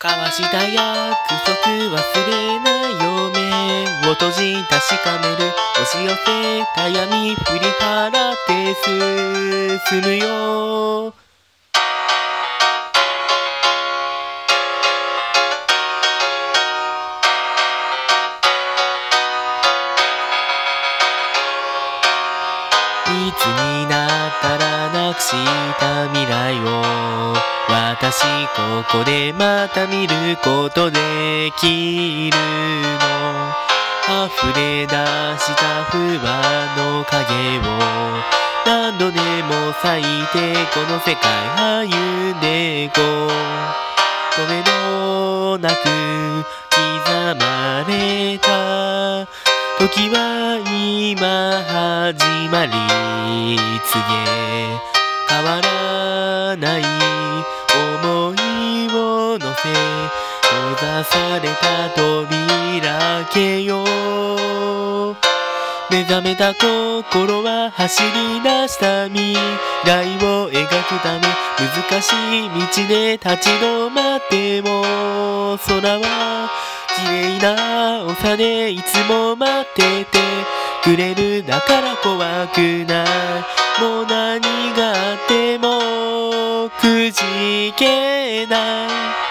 交わした約束忘れないよ。目を閉じ確かめる。押し寄せた闇振り払って進むよ。いつになったらなくした未来を私ここでまた見ることできるの。溢れ出した不安の影を何度でも裂いてこの世界歩んでいこう。止めどなく刻まれた時は今始まり告げ変わらない想いを乗せ閉ざされた扉開けよう。目覚めた心は走り出した未来を描くため難しい道で立ち止まっても空は綺麗な長でいつも待っててくれる。だから怖くない。もう何があってもくじけない。